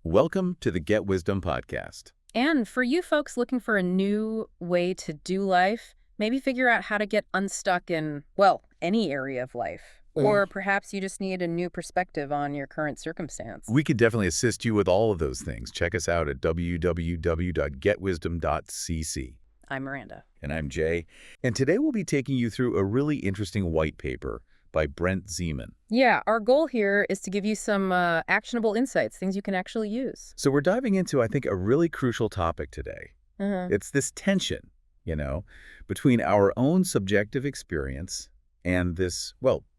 Welcome to the Get Wisdom podcast. And for you folks looking for a new way to do life, maybe figure out how to get unstuck in, well, any area of life. Or perhaps you just need a new perspective on your current circumstance. We can definitely assist you with all of those things. Check us out at www.getwisdom.cc. I'm Miranda. And I'm Jay. And today we'll be taking you through a really interesting white paper by Brent Ziemann. Yeah, our goal here is to give you some actionable insights, things you can actually use. So we're diving into, I think, a really crucial topic today. It's this tension, between our own subjective experience and this,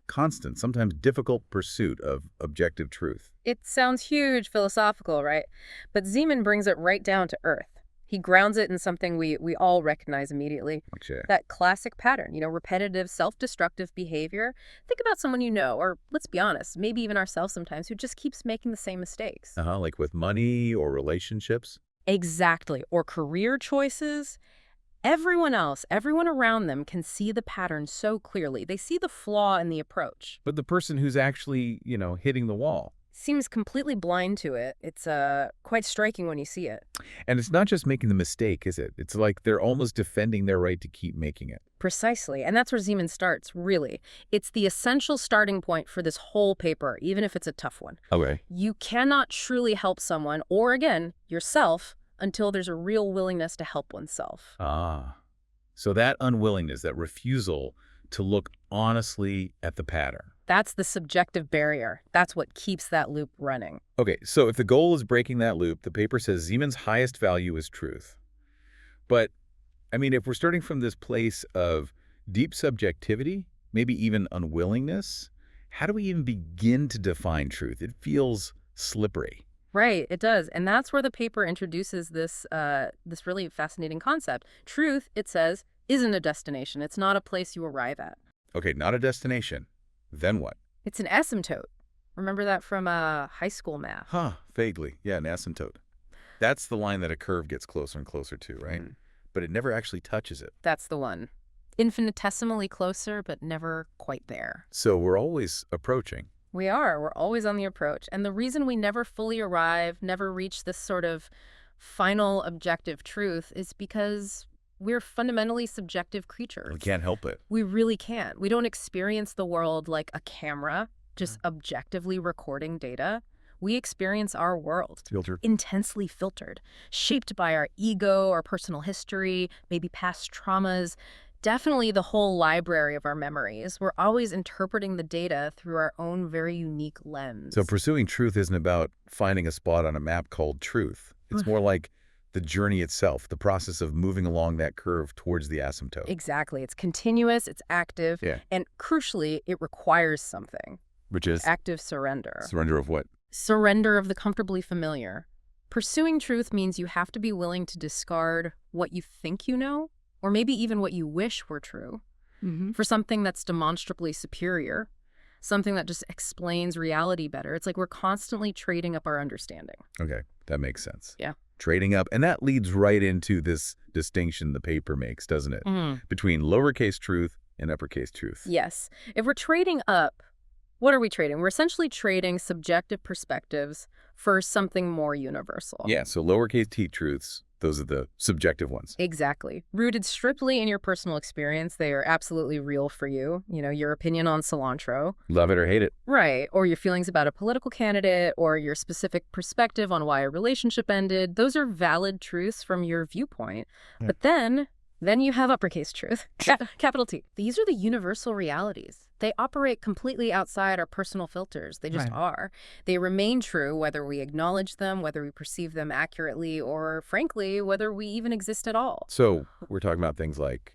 constant, sometimes difficult pursuit of objective truth. It sounds huge philosophical, right? But Ziemann brings it right down to earth. He grounds it in something we all recognize immediately. Okay. That classic pattern, repetitive, self-destructive behavior. Think about someone you know, or let's be honest, maybe even ourselves sometimes, who just keeps making the same mistakes. Like with money or relationships? Exactly. Or career choices. Everyone around them can see the pattern so clearly. They see the flaw in the approach. But the person who's actually, hitting the wall. Seems completely blind to it. It's quite striking when you see it. And it's not just making the mistake, is it? It's like they're almost defending their right to keep making it. Precisely. And that's where Ziemann starts, really. It's the essential starting point for this whole paper, even if it's a tough one. Okay. You cannot truly help someone, or again, yourself, until there's a real willingness to help oneself. So that unwillingness, that refusal to look honestly at the pattern. That's the subjective barrier. That's what keeps that loop running. Okay, so if the goal is breaking that loop, the paper says Ziemann's highest value is truth. But, if we're starting from this place of deep subjectivity, maybe even unwillingness, how do we even begin to define truth? It feels slippery. Right, it does. And that's where the paper introduces this really fascinating concept. Truth, it says, isn't a destination. It's not a place you arrive at. Okay, not a destination. Then what? It's an asymptote. Remember that from high school math? Vaguely. Yeah, an asymptote. That's the line that a curve gets closer and closer to, right? But it never actually touches it. That's the one. Infinitesimally closer, but never quite there. So we're always approaching. We are. We're always on the approach. And the reason we never fully arrive, never reach this sort of final objective truth is because we're fundamentally subjective creatures. We can't help it. We really can't. We don't experience the world like a camera, just objectively recording data. We experience our world intensely filtered, shaped by our ego, our personal history, maybe past traumas, definitely the whole library of our memories. We're always interpreting the data through our own very unique lens. So pursuing truth isn't about finding a spot on a map called truth. It's more like the journey itself, the process of moving along that curve towards the asymptote. Exactly. It's continuous, it's active, and crucially, it requires something. Which is? Active surrender. Surrender of what? Surrender of the comfortably familiar. Pursuing truth means you have to be willing to discard what you think you know, or maybe even what you wish were true, for something that's demonstrably superior, something that just explains reality better. It's like we're constantly trading up our understanding. Okay, that makes sense. Yeah. Trading up. And that leads right into this distinction the paper makes, doesn't it? Between lowercase truth and uppercase truth. Yes. If we're trading up, what are we trading? We're essentially trading subjective perspectives for something more universal. Yeah, so lowercase t truths, those are the subjective ones. Exactly. Rooted strictly in your personal experience, they are absolutely real for you. Your opinion on cilantro. Love it or hate it. Right. Or your feelings about a political candidate, or your specific perspective on why a relationship ended. Those are valid truths from your viewpoint. But then you have uppercase truth, capital T. These are the universal realities. They operate completely outside our personal filters. They just are. They remain true whether we acknowledge them, whether we perceive them accurately, or frankly, whether we even exist at all. So we're talking about things like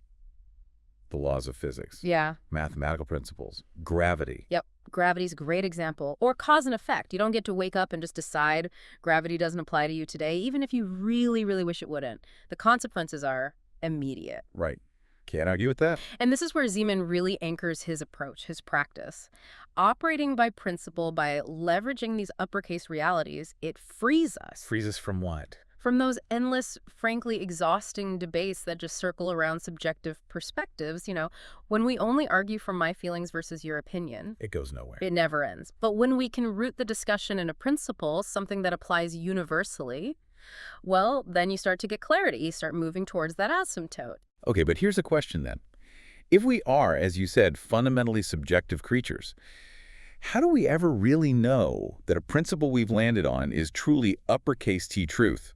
the laws of physics. Yeah. Mathematical principles. Gravity. Yep. Gravity's a great example. Or cause and effect. You don't get to wake up and just decide gravity doesn't apply to you today, even if you really, really wish it wouldn't. The consequences are immediate. Right. Can't argue with that. And this is where Ziemann really anchors his approach, his practice. Operating by principle, by leveraging these uppercase realities, it frees us. Frees us from what? from those endless, frankly exhausting debates that just circle around subjective perspectives, when we only argue from my feelings versus your opinion, It goes nowhere. it never ends. But when we can root the discussion in a principle, something that applies universally, well, then you start to get clarity. You start moving towards that asymptote. Okay, but here's a question then. If we are, as you said, fundamentally subjective creatures, how do we ever really know that a principle we've landed on is truly uppercase T truth?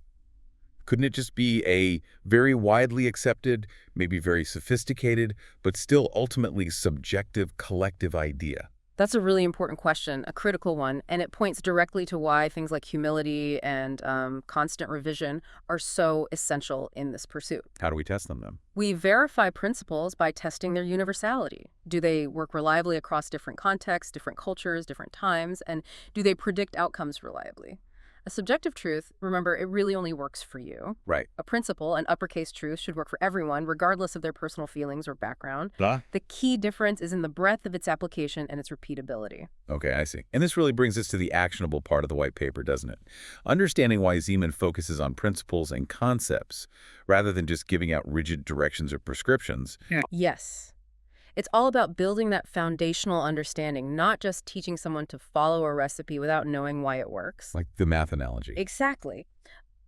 Couldn't it just be a very widely accepted, maybe very sophisticated, but still ultimately subjective collective idea? That's a really important question, a critical one, and it points directly to why things like humility and constant revision are so essential in this pursuit. How do we test them then? We verify principles by testing their universality. Do they work reliably across different contexts, different cultures, different times, and do they predict outcomes reliably? A subjective truth, remember, it really only works for you. Right. A principle, an uppercase truth, should work for everyone, regardless of their personal feelings or background. Blah. The key difference is in the breadth of its application and its repeatability. Okay, I see. And this really brings us to the actionable part of the white paper, doesn't it? Understanding why Ziemann focuses on principles and concepts rather than just giving out rigid directions or prescriptions. Yes. It's all about building that foundational understanding, not just teaching someone to follow a recipe without knowing why it works. Like the math analogy. Exactly.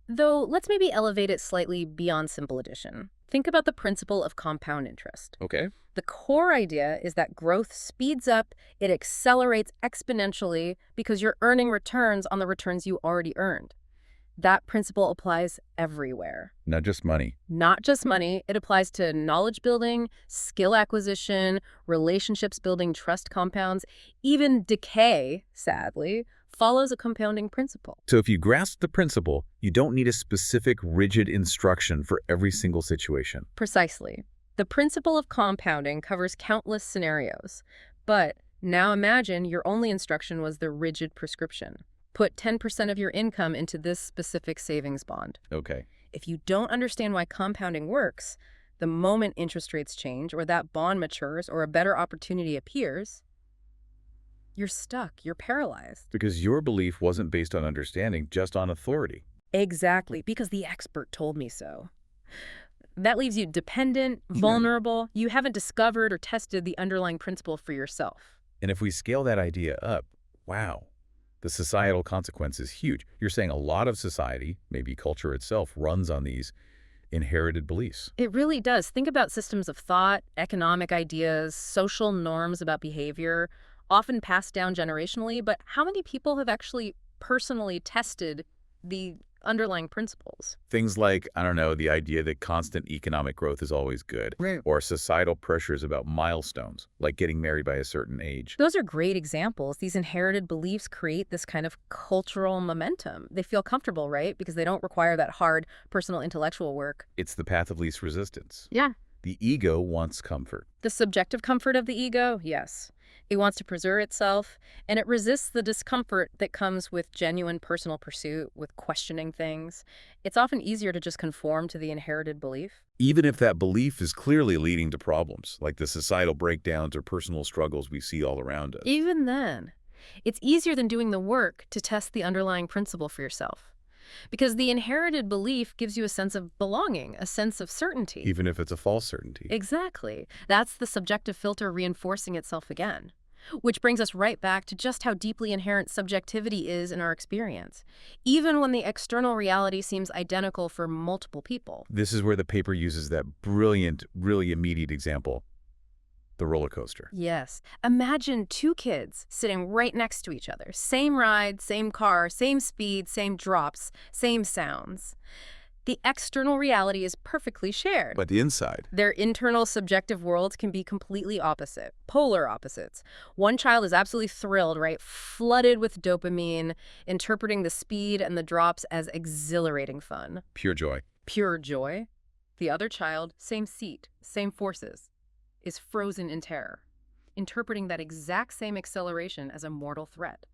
Though, let's maybe elevate it slightly beyond simple addition. Think about the principle of compound interest. Okay. The core idea is that growth speeds up, it accelerates exponentially because you're earning returns on the returns you already earned. That principle applies everywhere. Not just money. Not just money, it applies to knowledge building, skill acquisition, relationships building, trust compounds. Even decay, sadly, follows a compounding principle. So if you grasp the principle, you don't need a specific rigid instruction for every single situation. Precisely. The principle of compounding covers countless scenarios. But now imagine your only instruction was the rigid prescription. Put 10% of your income into this specific savings bond. Okay. If you don't understand why compounding works, the moment interest rates change or that bond matures or a better opportunity appears, you're stuck, you're paralyzed. Because your belief wasn't based on understanding, just on authority. Exactly, because the expert told me so. That leaves you dependent, vulnerable. You haven't discovered or tested the underlying principle for yourself. And if we scale that idea up, wow, the societal consequence is huge. You're saying a lot of society, maybe culture itself, runs on these inherited beliefs. It really does. Think about systems of thought, economic ideas, social norms about behavior, often passed down generationally, but how many people have actually personally tested the underlying principles? Things like, I don't know, the idea that constant economic growth is always good, Right. or societal pressures about milestones, like getting married by a certain age. Those are great examples. These inherited beliefs create this kind of cultural momentum. They feel comfortable, right? Because they don't require that hard personal intellectual work. It's the path of least resistance. Yeah. The ego wants comfort. The subjective comfort of the ego, yes. It wants to preserve itself, and it resists the discomfort that comes with genuine personal pursuit, with questioning things. It's often easier to just conform to the inherited belief. Even if that belief is clearly leading to problems, like the societal breakdowns or personal struggles we see all around us. Even then, it's easier than doing the work to test the underlying principle for yourself. Because the inherited belief gives you a sense of belonging, a sense of certainty. Even if it's a false certainty. Exactly. That's the subjective filter reinforcing itself again. Which brings us right back to just how deeply inherent subjectivity is in our experience, even when the external reality seems identical for multiple people. This is where the paper uses that brilliant, really immediate example, the roller coaster. Yes. Imagine two kids sitting right next to each other. Same ride, same car, same speed, same drops, same sounds. The external reality is perfectly shared. But the inside. Their internal subjective worlds can be completely opposite, polar opposites. One child is absolutely thrilled, right? Flooded with dopamine, interpreting the speed and the drops as exhilarating fun. Pure joy. Pure joy. The other child, same seat, same forces, is frozen in terror, interpreting that exact same acceleration as a mortal threat.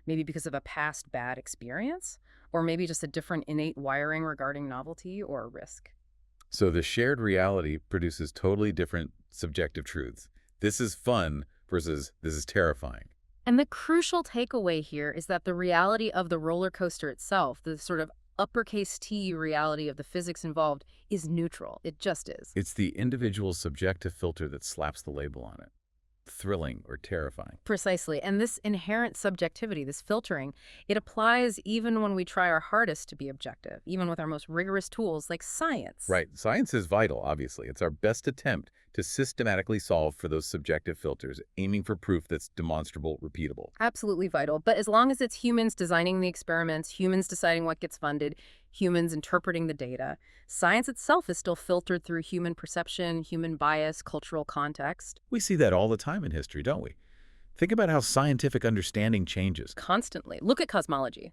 Maybe because of a past bad experience, or maybe just a different innate wiring regarding novelty or risk. So the shared reality produces totally different subjective truths. This is fun versus this is terrifying. And the crucial takeaway here is that the reality of the roller coaster itself, the sort of uppercase T reality of the physics involved is neutral. It just is. It's the individual subjective filter that slaps the label on it. Thrilling or terrifying. Precisely. And this inherent subjectivity, this filtering, it applies even when we try our hardest to be objective, even with our most rigorous tools like science. Right. Science is vital, obviously. It's our best attempt to systematically solve for those subjective filters, aiming for proof that's demonstrable, repeatable. Absolutely vital. But as long as it's humans designing the experiments, humans deciding what gets funded, humans interpreting the data, science itself is still filtered through human perception, human bias, cultural context. We see that all the time in history, don't we? Think about how scientific understanding changes. Constantly. Look at cosmology.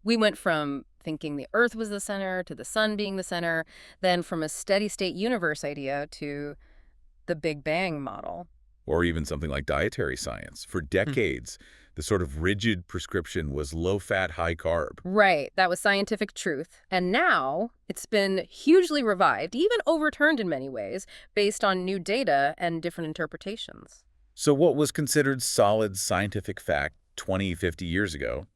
We went from thinking the Earth was the center to the sun being the center, then from a steady-state universe idea to the Big Bang model. Or even something like dietary science. For decades, the sort of rigid prescription was low-fat, high-carb. Right, that was scientific truth. And now it's been hugely revived, even overturned in many ways, based on new data and different interpretations. So what was considered solid scientific fact 20, 50 years ago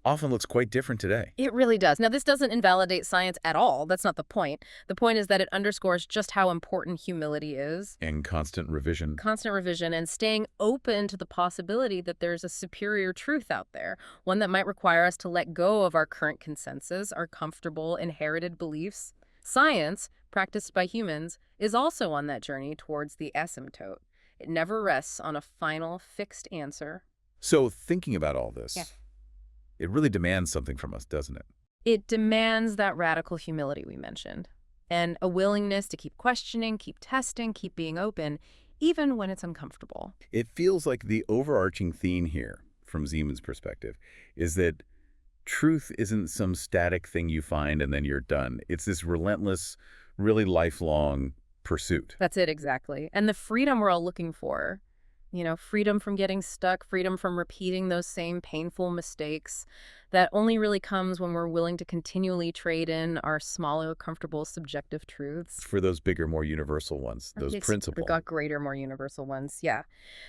often looks quite different today. It really does. Now, this doesn't invalidate science at all. That's not the point. The point is that it underscores just how important humility is. And constant revision. Constant revision and staying open to the possibility that there's a superior truth out there, one that might require us to let go of our current consensus, our comfortable inherited beliefs. Science, practiced by humans, is also on that journey towards the asymptote. It never rests on a final, fixed answer. So thinking about all this, Yeah. It really demands something from us, doesn't it? It demands that radical humility we mentioned, and a willingness to keep questioning, keep testing, keep being open, even when it's uncomfortable. It feels like the overarching theme here, from Ziemann's perspective, is that truth isn't some static thing you find and then you're done. It's this relentless, really lifelong pursuit. That's it, exactly. And the freedom we're all looking for, freedom from getting stuck, freedom from repeating those same painful mistakes, that only really comes when we're willing to continually trade in our smaller, comfortable, subjective truths. For those bigger, more universal ones, those principles. Got greater, more universal ones, yeah.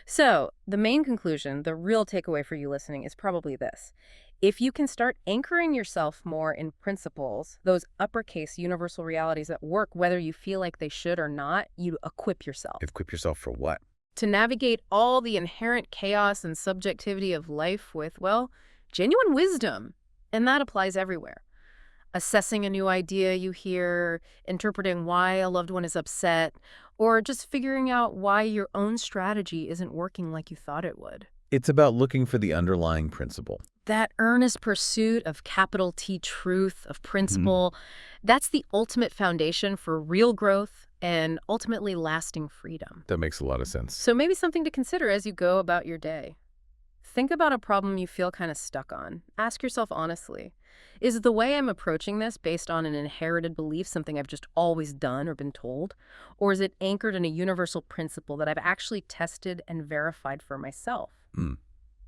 So the main conclusion, the real takeaway for you listening is probably this. If you can start anchoring yourself more in principles, those uppercase universal realities that work whether you feel like they should or not, you equip yourself. Equip yourself for what? To navigate all the inherent chaos and subjectivity of life with, well, genuine wisdom. And that applies everywhere. Assessing a new idea you hear, interpreting why a loved one is upset, or just figuring out why your own strategy isn't working like you thought it would. It's about looking for the underlying principle. That earnest pursuit of capital T truth, of principle, that's the ultimate foundation for real growth and ultimately lasting freedom. That makes a lot of sense. So maybe something to consider as you go about your day. Think about a problem you feel kind of stuck on. Ask yourself honestly, is the way I'm approaching this based on an inherited belief, something I've just always done or been told? Or is it anchored in a universal principle that I've actually tested and verified for myself?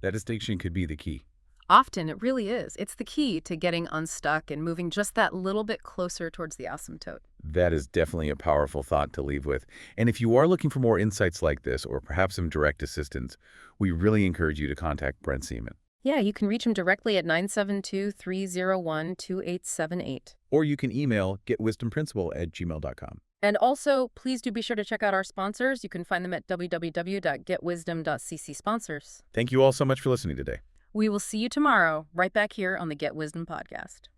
That distinction could be the key. Often it really is. It's the key to getting unstuck and moving just that little bit closer towards the asymptote. That is definitely a powerful thought to leave with. And if you are looking for more insights like this, or perhaps some direct assistance, we really encourage you to contact Brent Ziemann. Yeah, you can reach him directly at 972-301-2878. Or you can email getwisdomprinciple@gmail.com. And also, please do be sure to check out our sponsors. You can find them at www.getwisdom.cc sponsors. Thank you all so much for listening today. We will see you tomorrow, right back here on the Get Wisdom podcast.